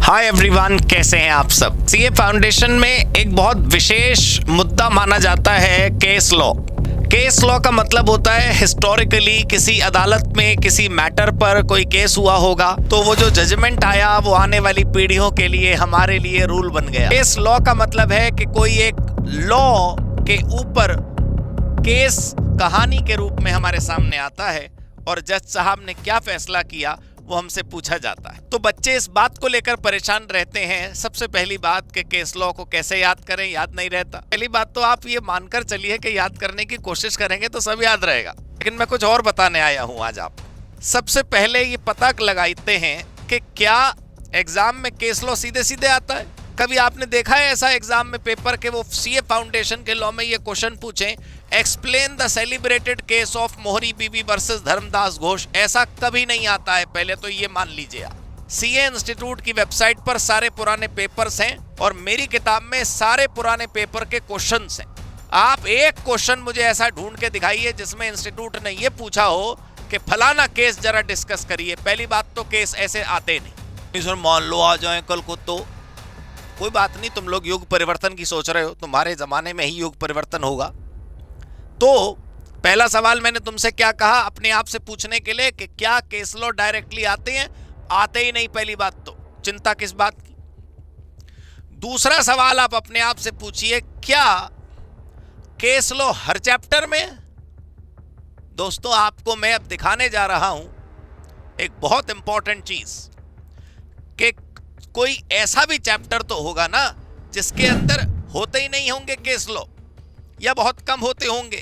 Hi everyone, कैसे हैं आप सब। सीए फाउंडेशन में एक बहुत विशेष मुद्दा माना जाता है केस लॉ। केस लॉ का मतलब होता है हिस्टोरिकली किसी अदालत में किसी मैटर पर कोई केस हुआ होगा तो वो जो जजमेंट आया वो आने वाली पीढ़ियों के लिए हमारे लिए रूल बन गया। केस लॉ का मतलब है कि कोई एक लॉ के ऊपर केस कहानी के रूप में हमारे सामने आता है और जज साहब ने क्या फैसला किया वो हमसे पूछा जाता है। तो बच्चे इस बात को लेकर परेशान रहते हैं। सबसे पहली बात कि केस लॉ को कैसे याद करें, याद नहीं रहता। पहली बात तो आप ये मानकर चलिए कि याद करने की कोशिश करेंगे तो सब याद रहेगा, लेकिन मैं कुछ और बताने आया हूं आज आप। सबसे पहले ये पता लगाते हैं कि क्या एग्जाम में केस लॉ सीधे सीधे आता है। कभी आपने देखा है ऐसा एग्जाम में पेपर के वो सीए फाउंडेशन के लॉ में ये क्वेश्चन पूछें, explain the celebrated case of मोहरी बीबी वर्सेस धर्मदास घोष। ऐसा कभी नहीं आता है, पहले तो ये मान लीजिए आप। सीए इंस्टीट्यूट की वेबसाइट पर सारे पुराने पेपर्स हैं और मेरी किताब में सारे पुराने पेपर के क्वेश्चंस हैं। आप एक क्वेश्चन मुझे ऐसा ढूंढ के दिखाइए जिसमें इंस्टीट्यूट ने ये पूछा हो कि फलाना केस जरा डिस्कस करिए। पहली बात तो केस ऐसे आते नहीं। सर मान लो आ जाए कल को, तो कोई बात नहीं, तुम लोग युग परिवर्तन की सोच रहे हो, तुम्हारे जमाने में ही युग परिवर्तन होगा। तो पहला सवाल मैंने तुमसे क्या कहा अपने आप से पूछने के लिए कि क्या केस लॉ डायरेक्टली आते हैं? आते ही नहीं, पहली बात तो चिंता किस बात की। दूसरा सवाल आप अपने आप से पूछिए, क्या केस लॉ हर चैप्टर में है? दोस्तों, आपको मैं अब दिखाने जा रहा हूं एक बहुत इंपॉर्टेंट चीज कि कोई ऐसा भी चैप्टर तो होगा ना जिसके अंदर होते ही नहीं होंगे केस लॉ, या बहुत कम होते होंगे।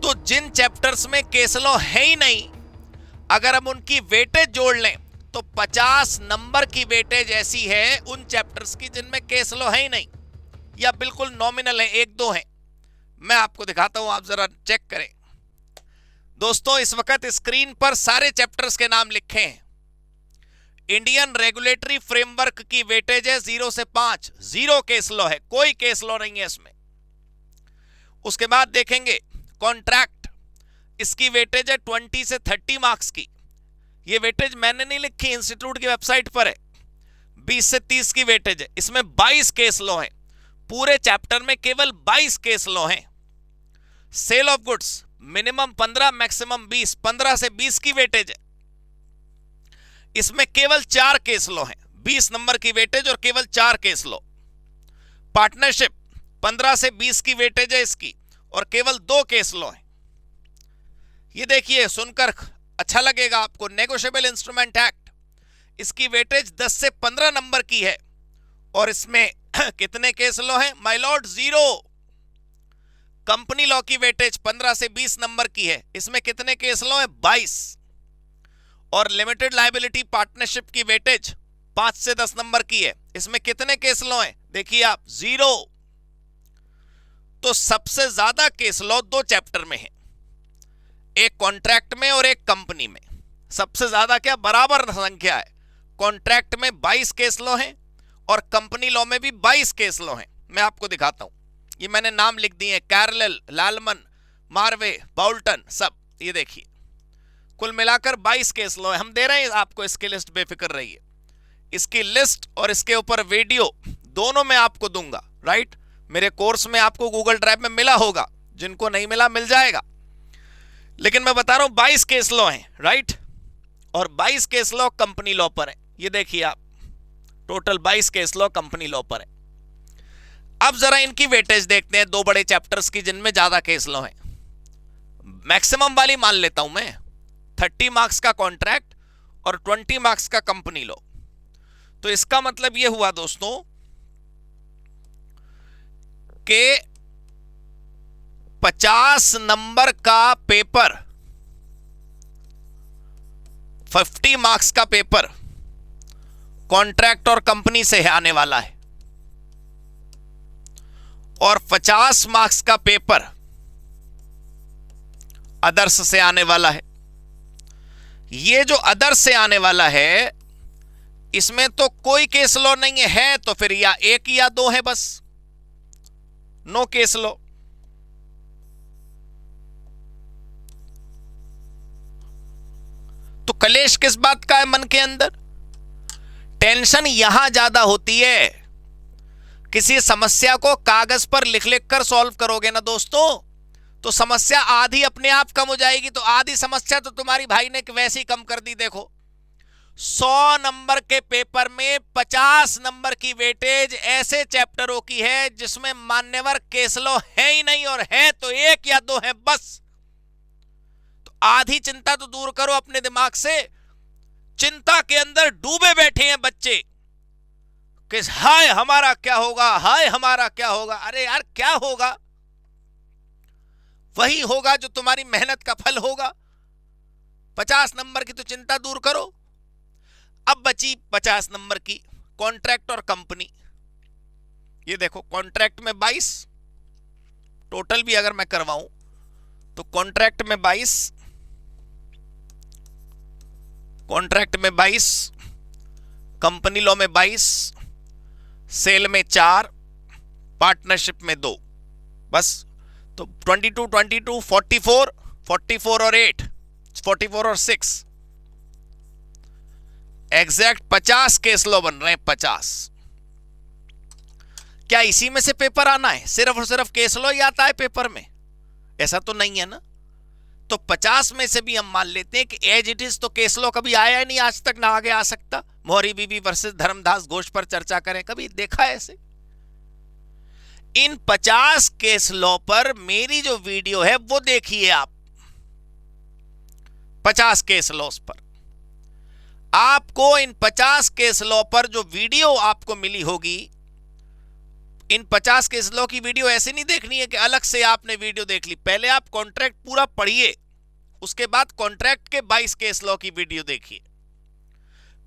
तो जिन चैप्टर्स में केस लॉ है ही नहीं, अगर हम उनकी वेटेज जोड़ लें तो 50 नंबर की वेटेज ऐसी है उन चैप्टर्स की जिनमें केस लॉ है ही नहीं, या बिल्कुल नॉमिनल है, एक दो हैं। मैं आपको दिखाता हूं, आप जरा चेक करें। दोस्तों, इस वक्त स्क्रीन पर सारे चैप्टर्स के नाम लिखे हैं। इंडियन रेगुलेटरी फ्रेमवर्क की वेटेज है 0 से 5, 0 केस लॉ है, कोई केस लॉ नहीं है इसमें। उसके बाद देखेंगे कॉन्ट्रैक्ट, इसकी वेटेज है 20 से 30 मार्क्स की। ये वेटेज मैंने नहीं लिखी, इंस्टीट्यूट की वेबसाइट पर है। 20 से 30 की वेटेज है, इसमें 22 केस लॉ हैं। पूरे चैप्टर में केवल 22 केस लॉ हैं। Sale of goods minimum 15, maximum 20, 15 से 20 की वेटेज है। इसमें केवल 4 केस लॉ हैं, 20 नंबर की वेटेज और केवल 4 केस लॉ। पार्टनरशिप 15 से 20 की वेटेज है इसकी और केवल 2 केस लॉ हैं। ये देखिए, सुनकर अच्छा लगेगा आपको, नेगोशिएबल इंस्ट्रूमेंट एक्ट, इसकी वेटेज 10 से 15 नंबर की है और इसमें कितने केस लॉ हैं? My Lord, 0। कंपनी लॉ की वेटेज 15 से 20 नंबर की है, इसमें कितने केस लॉ हैं? 22। और लिमिटेड लायबिलिटी पार्टनरशिप की वेटेज 5 से 10 नंबर की है, इसमें कितने केस लॉ हैं? देखिए आप, 0। तो सबसे ज्यादा केस लॉ 2 चैप्टर में है, एक कॉन्ट्रैक्ट में और एक कंपनी में। सबसे ज्यादा क्या, बराबर संख्या है। कॉन्ट्रैक्ट में 22 केस लॉ हैं और कंपनी लॉ में भी 22 केस लॉ हैं। मैं आपको दिखाता हूं, ये मैंने नाम लिख दिए, कैरल, लालमन, मार्वे, बाउल्टन, सब। ये देखिए, कुल मिलाकर 22 केस लॉ है। हम दे रहे हैं आपको इसकी लिस्ट, बेफिक्र रहिए। इसकी लिस्ट और इसके ऊपर वीडियो दोनों मैं आपको दूंगा, राइट। मेरे कोर्स में आपको गूगल ड्राइव में मिला होगा, जिनको नहीं मिला मिल जाएगा। लेकिन मैं बता रहा हूं 22 केस लॉ हैं, राइट, और 22 केस लॉ कंपनी लॉ पर है। ये देखिए आप, total 22 case law company law पर है। अब जरा इनकी वेटेज देखते हैं, 2 बड़े चैप्टर्स की जिनमें ज्यादा केस लॉ हैं। मैक्सिमम वाली मान लेता हूं मैं, 30 मार्क्स का कॉन्ट्रैक्ट और 20 मार्क्स का कंपनी लॉ। तो इसका मतलब यह हुआ दोस्तों कि 50 नंबर का पेपर, 50 मार्क्स का पेपर कॉन्ट्रैक्ट और कंपनी से आने वाला है और 50 मार्क्स का पेपर अदर्स से आने वाला है। ये जो अदर्स से आने वाला है, इसमें तो कोई केस लॉ नहीं है, तो फिर या 1 या 2 है बस, नो केस लॉ। तो कलेश किस बात का है मन के अंदर? टेंशन यहां ज्यादा होती है। किसी समस्या को कागज पर लिख लिख कर सॉल्व करोगे ना दोस्तों, तो समस्या आधी अपने आप कम हो जाएगी। तो आधी समस्या तो तुम्हारी भाई ने वैसे ही कम कर दी। देखो 100 नंबर के पेपर में 50 नंबर की वेटेज ऐसे चैप्टरों की है जिसमें मान्यवर केस लॉ है ही नहीं, और है तो 1 या 2 है बस। तो आधी चिंता तो दूर करो अपने दिमाग से। चिंता के अंदर डूबे बैठे हैं बच्चे कि हाय हमारा क्या होगा, हाय हमारा क्या होगा। अरे यार क्या होगा, वही होगा जो तुम्हारी मेहनत का फल होगा। 50 नंबर की तो चिंता दूर करो। अब बची 50 नंबर की कॉन्ट्रैक्ट और कंपनी। ये देखो कॉन्ट्रैक्ट में 22, टोटल भी अगर मैं करवाऊं तो कॉन्ट्रैक्ट में 22, कॉन्ट्रैक्ट में 22, कंपनी लॉ में 22, सेल में 4, पार्टनरशिप में 2, बस। तो 22, 22, 44, 44 और 8, 44 और 6, एग्जैक्ट 50 केस लॉ बन रहे हैं। 50। क्या इसी में से पेपर आना है? सिर्फ और सिर्फ केस लॉ ही आता है पेपर में? ऐसा तो नहीं है ना। तो 50 में से भी हम मान लेते हैं कि एज इट इज तो केस लॉ कभी आया ही नहीं आज तक, ना आगे आ सकता। मोहरी बीबी वर्सेस धर्मदास घोष पर चर्चा करें, कभी देखा है ऐसे? इन 50 केस लॉ पर मेरी जो वीडियो है वो देखिए आप। 50 केस लॉस पर आपको, इन 50 केस लॉ पर जो वीडियो आपको मिली होगी, इन 50 केस लॉ की वीडियो ऐसे नहीं देखनी है कि अलग से आपने वीडियो देख ली। पहले आप कॉन्ट्रैक्ट पूरा पढ़िए, उसके बाद कॉन्ट्रैक्ट के 22 केस लॉ की वीडियो देखिए।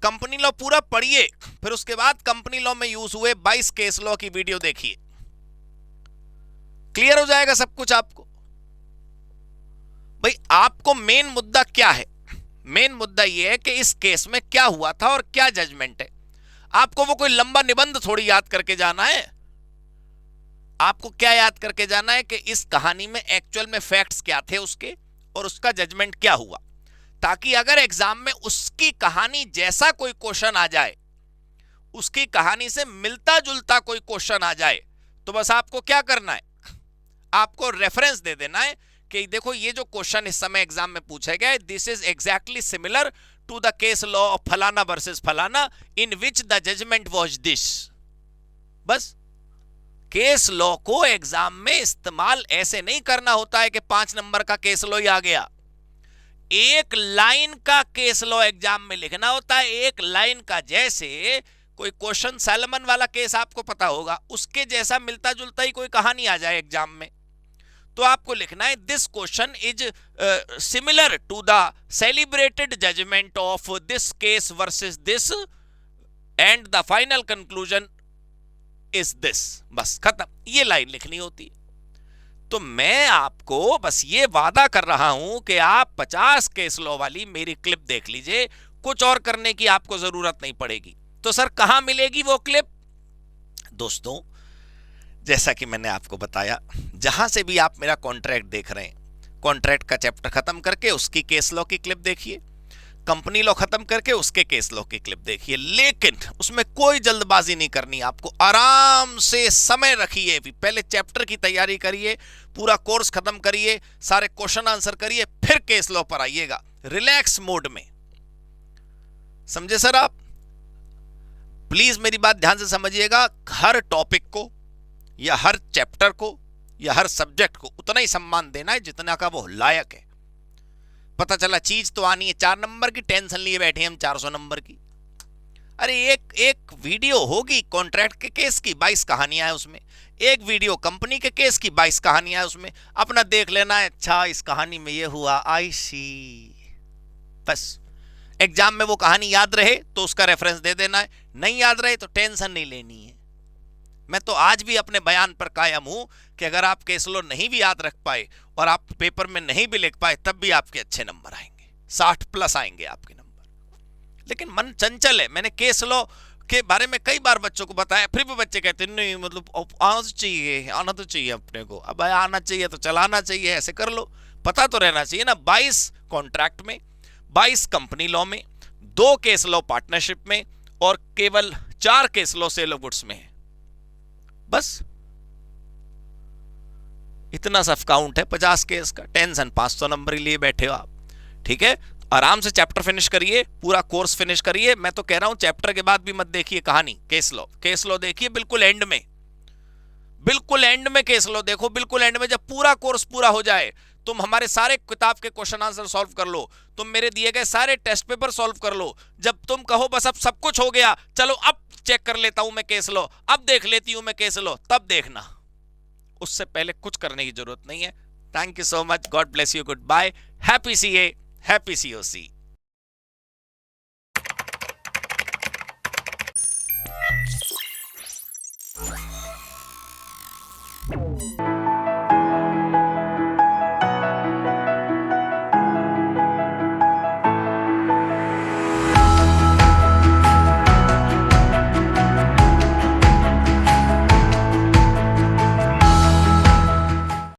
कंपनी लॉ पूरा पढ़िए, फिर उसके बाद कंपनी लॉ में यूज हुए 22 केस लॉ की वीडियो देखिए। क्लियर हो जाएगा सब कुछ आपको। भाई आपको मेन मुद्दा क्या है? मेन मुद्दा यह है कि इस केस में क्या हुआ था और क्या जजमेंट है। आपको वो कोई लंबा निबंध थोड़ी याद करके जाना है। आपको क्या याद करके जाना है कि इस कहानी में एक्चुअल में फैक्ट्स क्या थे उसके, और उसका जजमेंट क्या हुआ, ताकि अगर एग्जाम में उसकी कहानी जैसा कोई क्वेश्चन आ जाए, उसकी कहानी से मिलता जुलता कोई क्वेश्चन आ जाए, तो बस आपको क्या करना है, आपको रेफरेंस दे देना है कि देखो ये जो क्वेश्चन इस समय एग्जाम में पूछा गया है, this is exactly similar to the case law of फलाना वर्सेस फलाना in which the judgment was this. बस केस लॉ को एग्जाम में इस्तेमाल ऐसे नहीं करना होता है कि 5 नंबर का केस लॉ ही आ गया। 1 लाइन का केस लॉ एग्जाम में लिखना होता है, 1 लाइन का। जैसे कोई क्वेश्चन सैलमन वाला केस आपको पता होगा, उसके जैसा मिलता जुलता ही कोई कहानी आ जाए एग्जाम में, तो आपको लिखना है this question is similar to the celebrated judgment of this case versus this and the final conclusion is this. बस खत्म, ये लाइन लिखनी होती। तो मैं आपको बस ये वादा कर रहा हूं कि आप 50 केस लॉ वाली मेरी क्लिप देख लीजिए, कुछ और करने की आपको जरूरत नहीं पड़ेगी। तो सर कहां मिलेगी वो क्लिप? दोस्तों जैसा कि मैंने आपको बताया, जहां से भी आप मेरा कॉन्ट्रैक्ट देख रहे हैं, कॉन्ट्रैक्ट का चैप्टर खत्म करके उसकी केस लॉ की क्लिप देखिए, कंपनी लॉ खत्म करके उसके केस लॉ की क्लिप देखिए। लेकिन उसमें कोई जल्दबाजी नहीं करनी, आपको आराम से समय रखिए। पहले चैप्टर की तैयारी करिए, पूरा कोर्स खत्म करिए, सारे क्वेश्चन आंसर करिए, फिर केस लॉ पर आइएगा रिलैक्स मोड में। समझे सर आप? प्लीज मेरी बात ध्यान से समझिएगा। हर टॉपिक को या हर चैप्टर को या हर सब्जेक्ट को उतना ही सम्मान देना है जितना का वो लायक है। पता चला चीज तो आनी है 4 नंबर की, टेंशन लिए बैठे हम 400 नंबर की। अरे एक वीडियो होगी कॉन्ट्रैक्ट के केस की, 22 कहानियां हैं उसमें। एक वीडियो कंपनी के केस की, 22 कहानियां हैं उसमें। अपना देख लेना है, अच्छा इस कहानी में ये हुआ, आई सी। बस एग्जाम में वो कहानी याद रहे तो उसका रेफरेंस दे देना है, नहीं याद रहे तो टेंशन नहीं लेनी है। मैं तो आज भी अपने बयान पर कायम हूं कि अगर आप केस लॉ नहीं भी याद रख पाए और आप पेपर में नहीं भी लिख पाए, तब भी आपके अच्छे नंबर आएंगे, 60+ आएंगे आपके नंबर। लेकिन मन चंचल है। मैंने केस लॉ के बारे में कई बार बच्चों को बताया, फिर भी बच्चे कहते हैं नहीं मतलब आना तो चाहिए अपने को। अब आना चाहिए तो चलाना चाहिए, ऐसे कर लो, पता तो रहना चाहिए ना। 22 कॉन्ट्रैक्ट में, 22 कंपनी लॉ में, 2 केस लॉ पार्टनरशिप में और केवल 4 case law sale of goods में है। बस इतना सा काउंट है 50 केस का। टेंशन 500 नंबर ही लिए बैठे हो आप, ठीक है। आराम से चैप्टर फिनिश करिए, पूरा कोर्स फिनिश करिए। मैं तो कह रहा हूं चैप्टर के बाद भी मत देखिए कहानी, केस लॉ देखिए बिल्कुल एंड में, बिल्कुल एंड में केस लॉ देखो, बिल्कुल एंड में। जब पूरा कोर्स पूरा हो जाए, तुम हमारे सारे किताब के क्वेश्चन आंसर सॉल्व कर लो, तुम मेरे दिए गए सारे टेस्ट पेपर सॉल्व कर लो। जब तुम कहो बस अब सब कुछ हो गया, चलो अब चेक कर लेता हूं मैं केस लॉ, अब देख लेती हूं मैं केस लॉ, तब देखना। उससे पहले कुछ करने की जरूरत नहीं है। Thank you so much, God bless you, good bye, happy CA, happy COC.